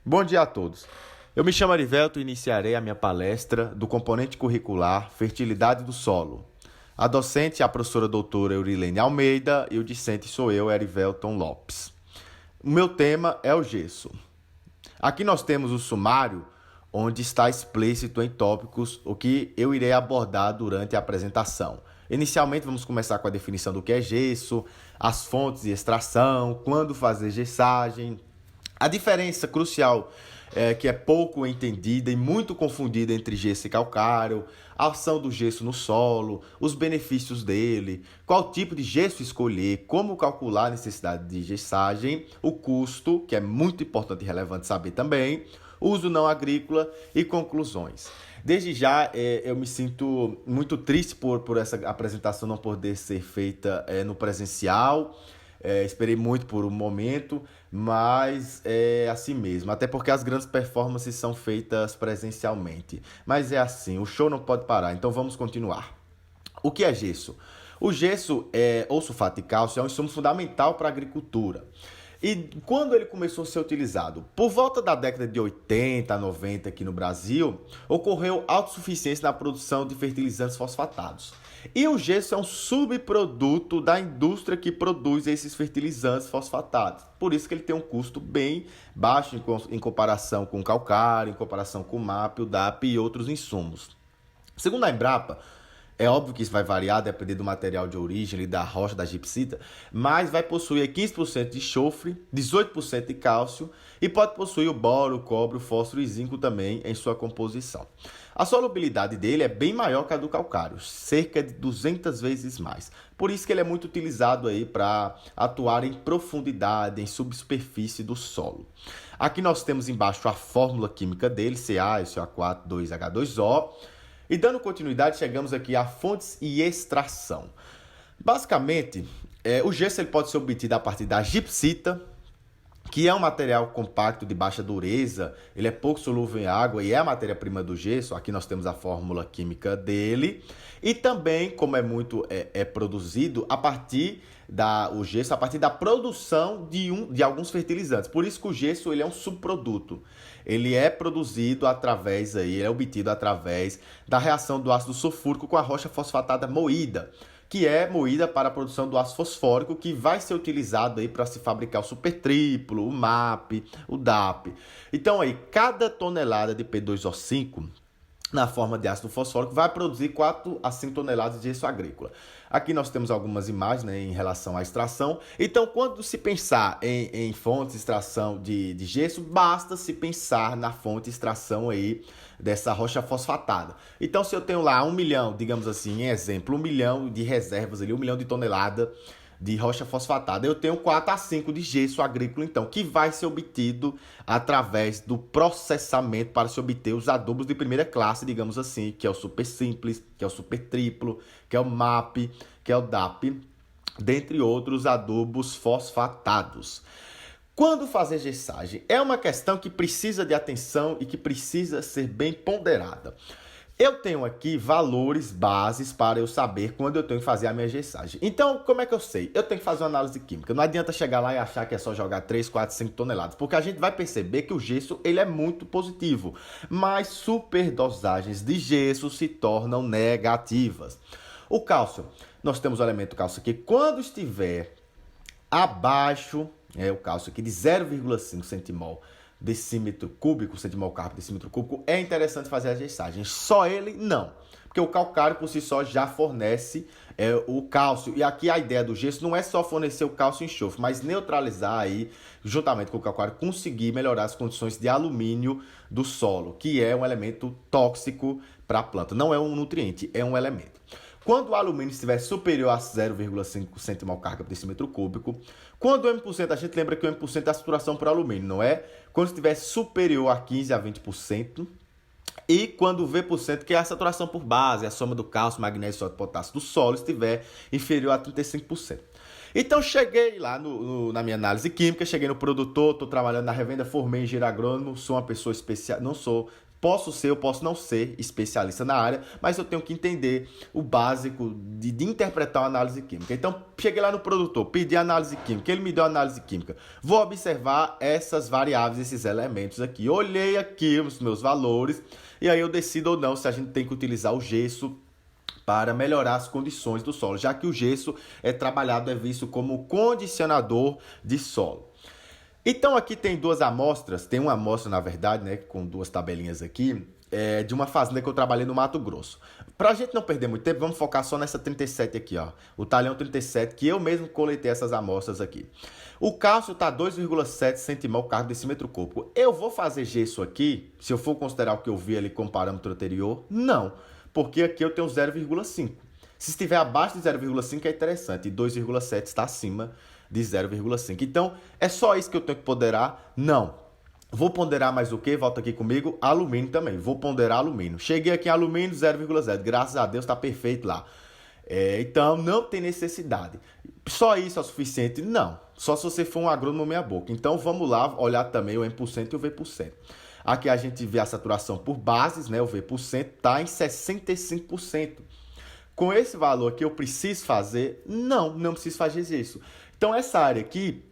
Bom dia a todos. Eu me chamo Arivelto e iniciarei a minha palestra do componente curricular Fertilidade do Solo. A docente é a professora doutora Eurilene Almeida e o discente sou eu, Arivelton Lopes. O meu tema é o gesso. Aqui nós temos o sumário, onde está explícito em tópicos o que eu irei abordar durante a apresentação. Inicialmente vamos começar com a definição do que é gesso, as fontes de extração, quando fazer gessagem, a diferença crucial que é pouco entendida e muito confundida entre gesso e calcário, a ação do gesso no solo, os benefícios dele, qual tipo de gesso escolher, como calcular a necessidade de gessagem, o custo, que é muito importante e relevante saber também, uso não agrícola e conclusões. Desde já, eu me sinto muito triste por essa apresentação não poder ser feita no presencial. Esperei muito por um momento, mas é assim mesmo. Até porque as grandes performances são feitas presencialmente. Mas é assim, o show não pode parar, então vamos continuar. O que é gesso? O gesso, ou sulfato de cálcio, é um insumo fundamental para a agricultura. E quando ele começou a ser utilizado? Por volta da década de 80, 90 aqui no Brasil, ocorreu autossuficiência na produção de fertilizantes fosfatados. E o gesso é um subproduto da indústria que produz esses fertilizantes fosfatados. Por isso que ele tem um custo bem baixo em comparação com o calcário, em comparação com o MAP, o DAP e outros insumos. Segundo a Embrapa, é óbvio que isso vai variar, depender do material de origem, da rocha, da gipsita, mas vai possuir 15% de enxofre, 18% de cálcio e pode possuir o boro, o cobre, o fósforo e zinco também em sua composição. A solubilidade dele é bem maior que a do calcário, cerca de 200 vezes mais. Por isso que ele é muito utilizado aí para atuar em profundidade, em subsuperfície do solo. Aqui nós temos embaixo a fórmula química dele, CaSO4,2H2O. E dando continuidade, chegamos aqui a fontes e extração. Basicamente, o gesso ele pode ser obtido a partir da gipsita, que é um material compacto de baixa dureza, ele é pouco solúvel em água e é a matéria-prima do gesso. Aqui nós temos a fórmula química dele. E também, como é produzido o gesso a partir da produção de alguns fertilizantes. Por isso que o gesso ele é um subproduto. Ele é produzido ele é obtido através da reação do ácido sulfúrico com a rocha fosfatada moída, que é moída para a produção do ácido fosfórico, que vai ser utilizado aí para se fabricar o supertriplo, o MAP, o DAP. Então aí, cada tonelada de P2O5 na forma de ácido fosfórico vai produzir 4 a 5 toneladas de gesso agrícola. Aqui nós temos algumas imagens, né, em relação à extração. Então, quando se pensar em fontes de extração de gesso, basta se pensar na fonte de extração aí dessa rocha fosfatada. Então, se eu tenho lá 1 milhão, digamos assim, em exemplo, 1 milhão de reservas ali, 1 milhão de toneladas de rocha fosfatada, eu tenho 4 a 5 de gesso agrícola, então, que vai ser obtido através do processamento para se obter os adubos de primeira classe, digamos assim, que é o super simples, que é o super triplo, que é o MAP, que é o DAP, dentre outros adubos fosfatados. Quando fazer gessagem? É uma questão que precisa de atenção e que precisa ser bem ponderada. Eu tenho aqui valores bases para eu saber quando eu tenho que fazer a minha gessagem. Então, como é que eu sei? Eu tenho que fazer uma análise química. Não adianta chegar lá e achar que é só jogar 3, 4, 5 toneladas, porque a gente vai perceber que o gesso ele é muito positivo, mas superdosagens de gesso se tornam negativas. O cálcio, nós temos o elemento cálcio aqui. Quando estiver abaixo, o cálcio aqui de 0,5 centimol decímetro cúbico, centimol cárbico decímetro cúbico, é interessante fazer a gessagem. Só ele, não. Porque o calcário, por si só, já fornece o cálcio. E aqui a ideia do gesso não é só fornecer o cálcio e enxofre, mas neutralizar aí, juntamente com o calcário, conseguir melhorar as condições de alumínio do solo, que é um elemento tóxico para a planta. Não é um nutriente, é um elemento. Quando o alumínio estiver superior a 0,5 centimol carga por decímetro cúbico, quando o M%, a gente lembra que o M% é a saturação por alumínio, não é? Quando estiver superior a 15 a 20%, e quando o V%, que é a saturação por base, a soma do cálcio, magnésio, sódio e potássio do solo, estiver inferior a 35%. Então, cheguei lá na minha análise química, cheguei no produtor, estou trabalhando na revenda, formei em engenheiro agrônomo, sou uma pessoa especial, não sou Posso ser, eu posso não ser especialista na área, mas eu tenho que entender o básico de interpretar uma análise química. Então, cheguei lá no produtor, pedi análise química, ele me deu análise química. Vou observar essas variáveis, esses elementos aqui. Olhei aqui os meus valores e aí eu decido ou não se a gente tem que utilizar o gesso para melhorar as condições do solo, já que o gesso é trabalhado, é visto como condicionador de solo. Então aqui tem duas amostras, tem uma amostra na verdade, né, com duas tabelinhas aqui, de uma fazenda que eu trabalhei no Mato Grosso. Pra gente não perder muito tempo, vamos focar só nessa 37 aqui, ó, o talhão 37, que eu mesmo coletei essas amostras aqui. O cálcio tá 2,7 centimol carga decímetro cúbico. Eu vou fazer gesso aqui, se eu for considerar o que eu vi ali como parâmetro anterior? Não, porque aqui eu tenho 0,5. Se estiver abaixo de 0,5 é interessante, e 2,7 está acima de 0,5. Então, é só isso que eu tenho que ponderar? Não. Vou ponderar mais o quê? Volta aqui comigo. Alumínio também. Vou ponderar alumínio. Cheguei aqui em alumínio 0,0. Graças a Deus está perfeito lá. Então, não tem necessidade. Só isso é o suficiente? Não. Só se você for um agrônomo meia boca. Então, vamos lá olhar também o M% e o V%. Aqui a gente vê a saturação por bases, né? O V% está em 65%. Com esse valor aqui, eu preciso fazer? Não preciso fazer gesso. Então, essa área aqui,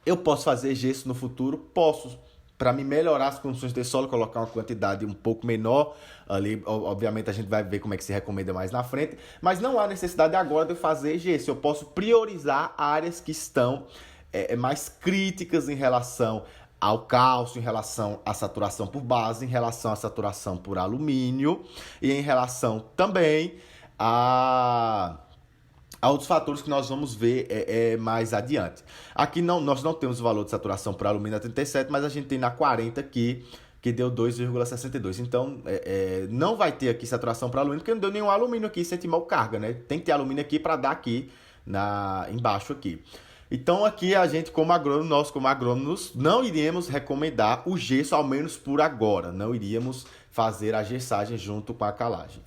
eu posso fazer gesso no futuro? Posso. Para me melhorar as condições de solo, colocar uma quantidade um pouco menor. Ali, obviamente, a gente vai ver como é que se recomenda mais na frente. Mas não há necessidade agora de eu fazer gesso. Eu posso priorizar áreas que estão mais críticas em relação ao cálcio, em relação à saturação por base, em relação à saturação por alumínio e em relação também a outros fatores que nós vamos ver mais adiante. Aqui nós não temos o valor de saturação por alumínio na 37, mas a gente tem na 40 aqui, que deu 2,62. Então, não vai ter aqui saturação para alumínio, porque não deu nenhum alumínio aqui, centimol carga, né? Tem que ter alumínio aqui para dar aqui embaixo aqui. Então, aqui a gente, nós como agrônomos, não iríamos recomendar o gesso, ao menos por agora. Não iríamos fazer a gessagem junto com a calagem.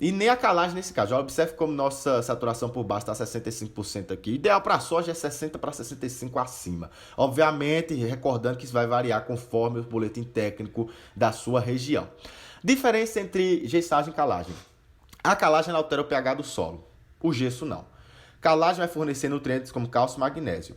E nem a calagem nesse caso. Já observe como nossa saturação por baixo está 65% aqui. Ideal para a soja é 60 para 65 acima. Obviamente, recordando que isso vai variar conforme o boletim técnico da sua região. Diferença entre gessagem e calagem. A calagem altera o pH do solo. O gesso não. Calagem vai fornecer nutrientes como cálcio e magnésio.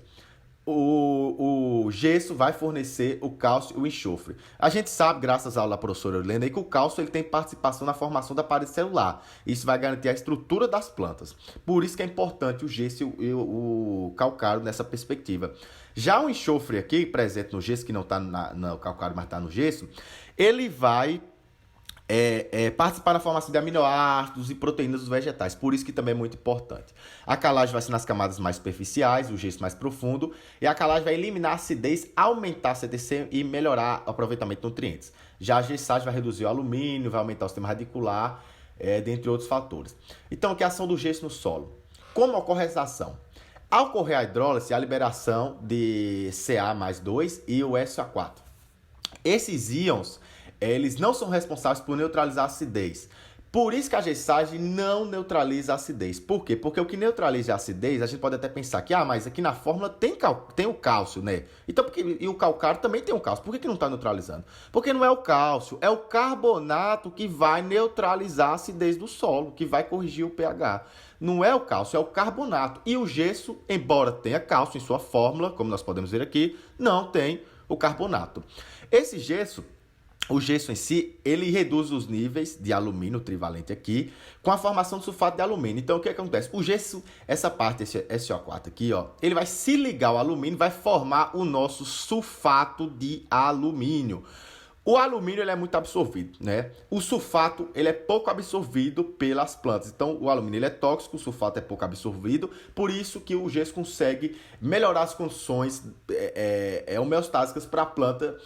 O gesso vai fornecer o cálcio e o enxofre. A gente sabe, graças à aula da professora Helena, que o cálcio ele tem participação na formação da parede celular. Isso vai garantir a estrutura das plantas. Por isso que é importante o gesso e o calcário nessa perspectiva. Já o enxofre aqui, presente no gesso, que não está no calcário, mas está no gesso, ele vai participar da formação de aminoácidos e proteínas dos vegetais, por isso que também é muito importante. A calagem vai ser nas camadas mais superficiais, o gesso mais profundo, e a calagem vai eliminar a acidez, aumentar a CTC e melhorar o aproveitamento de nutrientes. Já a gessagem vai reduzir o alumínio, vai aumentar o sistema radicular, dentre outros fatores. Então, que é a ação do gesso no solo? Como ocorre essa ação? Ao ocorrer a hidrólise, a liberação de Ca+2 e o SO4. Esses íons eles não são responsáveis por neutralizar a acidez. Por isso que a gessagem não neutraliza a acidez. Por quê? Porque o que neutraliza a acidez, a gente pode até pensar que, mas aqui na fórmula tem o cálcio, né? Então, e o calcário também tem o cálcio. Por que não está neutralizando? Porque não é o cálcio, é o carbonato que vai neutralizar a acidez do solo, que vai corrigir o pH. Não é o cálcio, é o carbonato. E o gesso, embora tenha cálcio em sua fórmula, como nós podemos ver aqui, não tem o carbonato. Esse gesso, o gesso em si, ele reduz os níveis de alumínio trivalente aqui com a formação de sulfato de alumínio. Então, o que acontece? O gesso, essa parte, esse SO4 aqui, ó, ele vai se ligar ao alumínio, vai formar o nosso sulfato de alumínio. O alumínio ele é muito absorvido, né? O sulfato ele é pouco absorvido pelas plantas. Então, o alumínio ele é tóxico, o sulfato é pouco absorvido. Por isso que o gesso consegue melhorar as condições homeostásicas para a planta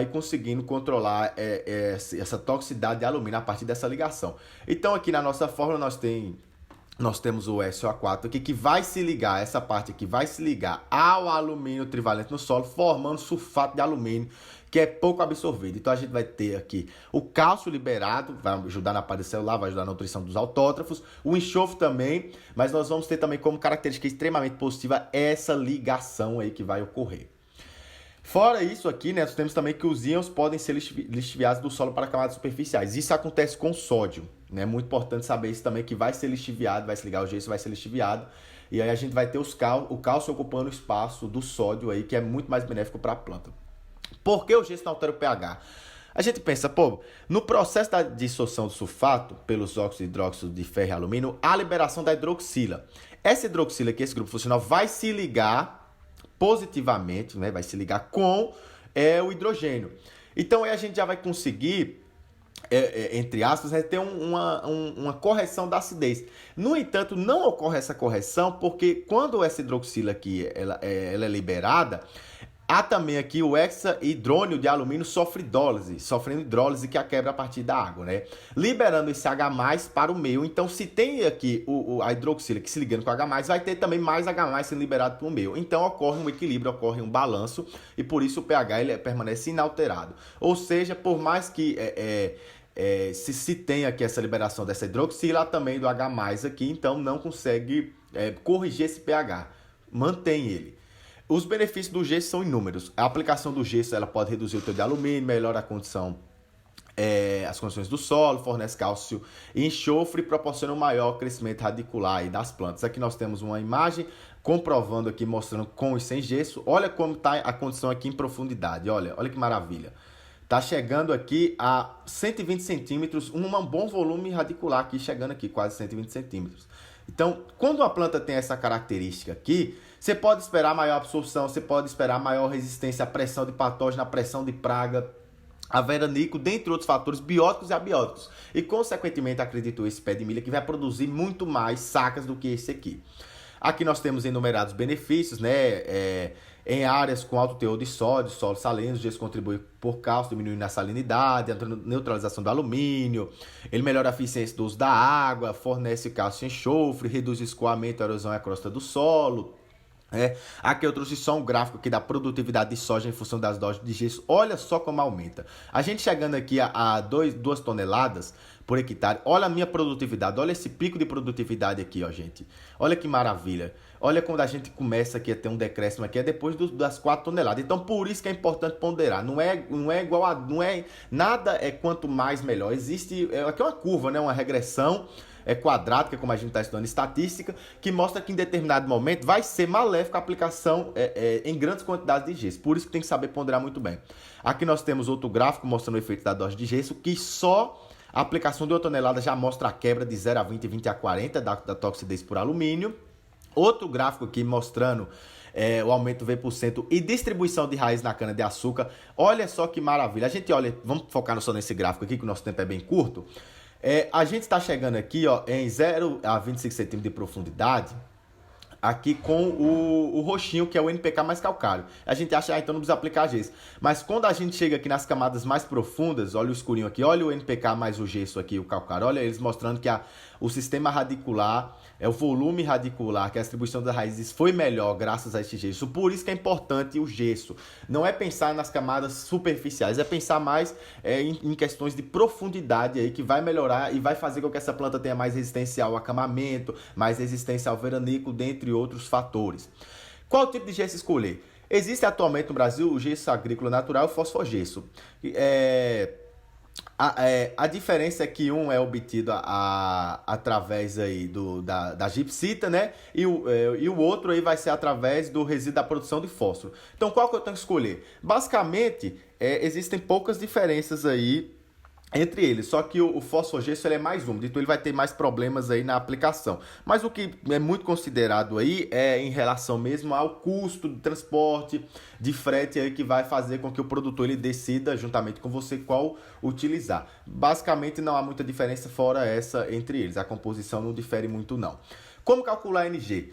e conseguindo controlar essa toxicidade de alumínio a partir dessa ligação. Então, aqui na nossa fórmula nós temos o SO4 aqui que vai se ligar, essa parte aqui vai se ligar ao alumínio trivalente no solo, formando sulfato de alumínio, que é pouco absorvido. Então a gente vai ter aqui o cálcio liberado, vai ajudar na parede celular, vai ajudar na nutrição dos autótrofos, o enxofre também, mas nós vamos ter também como característica extremamente positiva essa ligação aí que vai ocorrer. Fora isso aqui, né, nós temos também que os íons podem ser lixiviados do solo para camadas superficiais. Isso acontece com sódio, né? É muito importante saber isso também, que vai ser lixiviado, vai se ligar o gesso, vai ser lixiviado. E aí a gente vai ter o cálcio ocupando o espaço do sódio aí, que é muito mais benéfico para a planta. Por que o gesso não altera o pH? A gente pensa, pô, no processo da dissolução do sulfato pelos óxidos e hidróxidos de ferro e alumínio, há liberação da hidroxila. Essa hidroxila aqui, esse grupo funcional, vai se ligar positivamente, né? Vai se ligar com o hidrogênio. Então aí a gente já vai conseguir, entre aspas, né, ter uma correção da acidez. No entanto, não ocorre essa correção porque quando essa hidroxila aqui ela é liberada, há também aqui o hexahidrônio de alumínio sofrendo hidrólise que a quebra a partir da água, né? Liberando esse H+, para o meio. Então, se tem aqui a hidroxila que se ligando com H+, vai ter também mais H+, sendo liberado para o meio. Então, ocorre um equilíbrio, ocorre um balanço e por isso o pH ele permanece inalterado. Ou seja, por mais que se tem aqui essa liberação dessa hidroxila, há também do H+, aqui, então não consegue corrigir esse pH. Mantém ele. Os benefícios do gesso são inúmeros. A aplicação do gesso ela pode reduzir o teor de alumínio, melhora a condição, as condições do solo, fornece cálcio e enxofre e proporciona um maior crescimento radicular das plantas. Aqui nós temos uma imagem comprovando aqui, mostrando com e sem gesso. Olha como está a condição aqui em profundidade. Olha que maravilha. Está chegando aqui a 120 centímetros, um bom volume radicular aqui, chegando aqui quase 120 centímetros. Então, quando uma planta tem essa característica aqui, você pode esperar maior absorção, você pode esperar maior resistência à pressão de patógeno, à pressão de praga, a veranico, dentre outros fatores bióticos e abióticos. E, consequentemente, acredito esse pé de milho que vai produzir muito mais sacas do que esse aqui. Aqui nós temos enumerados benefícios, né? Em áreas com alto teor de sódio, solos salinos, o gesso contribui por cálcio, diminuindo a salinidade, a neutralização do alumínio, ele melhora a eficiência do uso da água, fornece cálcio e enxofre, reduz o escoamento, a erosão e a crosta do solo. Aqui eu trouxe só um gráfico aqui da produtividade de soja em função das doses de gesso. Olha só como aumenta. A gente chegando aqui a 2 toneladas por hectare. Olha a minha produtividade. Olha esse pico de produtividade aqui, ó, gente. Olha que maravilha. Olha quando a gente começa aqui a ter um decréscimo aqui, é depois das 4 toneladas. Então, por isso que é importante ponderar. Não é igual a... Nada é quanto mais melhor. Existe... Aqui é uma curva, né? Uma regressão quadrática, como a gente está estudando estatística, que mostra que em determinado momento vai ser maléfica a aplicação em grandes quantidades de gesso. Por isso que tem que saber ponderar muito bem. Aqui nós temos outro gráfico mostrando o efeito da dose de gesso, que só a aplicação de 1 tonelada já mostra a quebra de 0 a 20 e 20 a 40 da toxidez por alumínio. Outro gráfico aqui mostrando o aumento do V% e distribuição de raiz na cana-de-açúcar. Olha só que maravilha. A gente olha, vamos focar só nesse gráfico aqui, que o nosso tempo é bem curto. A gente está chegando aqui, ó, em 0 a 25 centímetros de profundidade, aqui com o roxinho, que é o NPK mais calcário. A gente acha, então não precisa aplicar gesso. Mas quando a gente chega aqui nas camadas mais profundas, olha o escurinho aqui, olha o NPK mais o gesso aqui, o calcário, olha eles mostrando que o sistema radicular, o volume radicular, que a distribuição das raízes foi melhor graças a esse gesso. Por isso que é importante o gesso. Não é pensar nas camadas superficiais, é pensar mais em questões de profundidade aí, que vai melhorar e vai fazer com que essa planta tenha mais resistência ao acamamento, mais resistência ao veranico, dentre outros fatores. Qual tipo de gesso escolher? Existe atualmente no Brasil o gesso agrícola natural e o fosfogesso. A diferença é que um é obtido através aí da gipsita, né? E o outro aí vai ser através do resíduo da produção de fósforo. Então, qual que eu tenho que escolher? Basicamente, existem poucas diferenças aí entre eles, só que o fosfogesso ele é mais úmido, então ele vai ter mais problemas aí na aplicação. Mas o que é muito considerado aí é em relação mesmo ao custo de transporte, de frete aí, que vai fazer com que o produtor ele decida juntamente com você qual utilizar. Basicamente não há muita diferença fora essa entre eles, a composição não difere muito não. Como calcular a NG?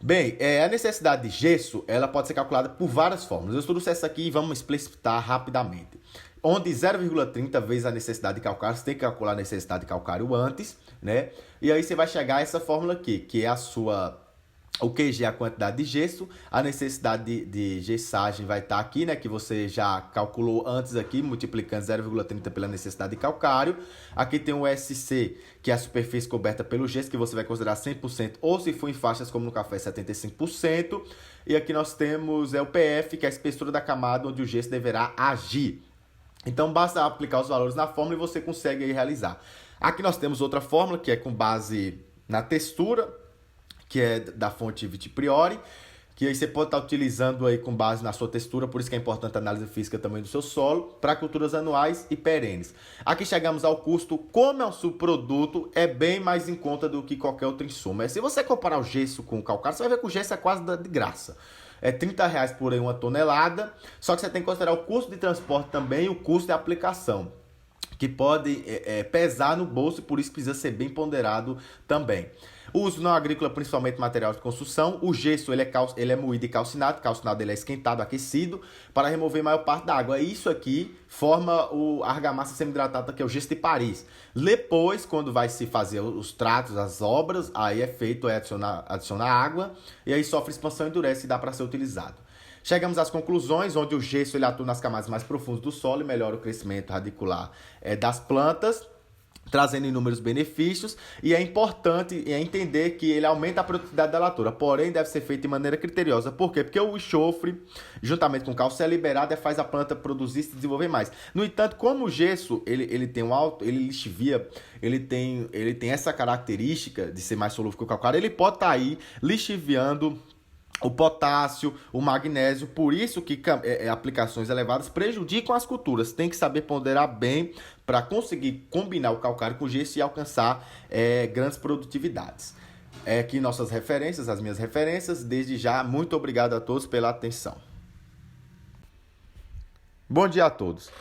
Bem, a necessidade de gesso ela pode ser calculada por várias fórmulas. Eu trouxe essa aqui e vamos explicitar rapidamente. Onde 0,30 vezes a necessidade de calcário, você tem que calcular a necessidade de calcário antes, né? E aí você vai chegar a essa fórmula aqui, que é a sua O QG é a quantidade de gesso, a necessidade de gessagem vai estar aqui, né, que você já calculou antes aqui, multiplicando 0,30 pela necessidade de calcário. Aqui tem o SC, que é a superfície coberta pelo gesso, que você vai considerar 100%, ou se for em faixas como no café, 75%. E aqui nós temos o PF, que é a espessura da camada onde o gesso deverá agir. Então basta aplicar os valores na fórmula e você consegue aí realizar. Aqui nós temos outra fórmula, que é com base na textura, que é da fonte Vitti-Priori, que aí você pode estar utilizando aí com base na sua textura, por isso que é importante a análise física também do seu solo, para culturas anuais e perenes. Aqui chegamos ao custo, como é um subproduto, é bem mais em conta do que qualquer outro insumo. Se você comparar o gesso com o calcário, você vai ver que o gesso é quase de graça. É R$30 por aí uma tonelada, só que você tem que considerar o custo de transporte também e o custo de aplicação, que pode pesar no bolso e por isso precisa ser bem ponderado também. O uso não agrícola, principalmente material de construção. O gesso ele é moído e calcinado. Calcinado ele é esquentado, aquecido, para remover a maior parte da água. Isso aqui forma a argamassa semi-hidratada, que é o gesso de Paris. Depois, quando vai se fazer os tratos, as obras, aí é feito adicionar água, e aí sofre expansão, endurece e dá para ser utilizado. Chegamos às conclusões, onde o gesso ele atua nas camadas mais profundas do solo e melhora o crescimento radicular das plantas, trazendo inúmeros benefícios, e é importante entender que ele aumenta a produtividade da lavoura, porém deve ser feito de maneira criteriosa. Por quê? Porque o enxofre, juntamente com o cálcio, é liberado e faz a planta produzir e se desenvolver mais. No entanto, como o gesso ele tem ele lixivia, ele tem essa característica de ser mais solúvel que o calcário, ele pode estar aí lixiviando o potássio, o magnésio, por isso que aplicações elevadas prejudicam as culturas. Tem que saber ponderar bem para conseguir combinar o calcário com o gesso e alcançar grandes produtividades. Aqui nossas referências, as minhas referências. Desde já, muito obrigado a todos pela atenção. Bom dia a todos.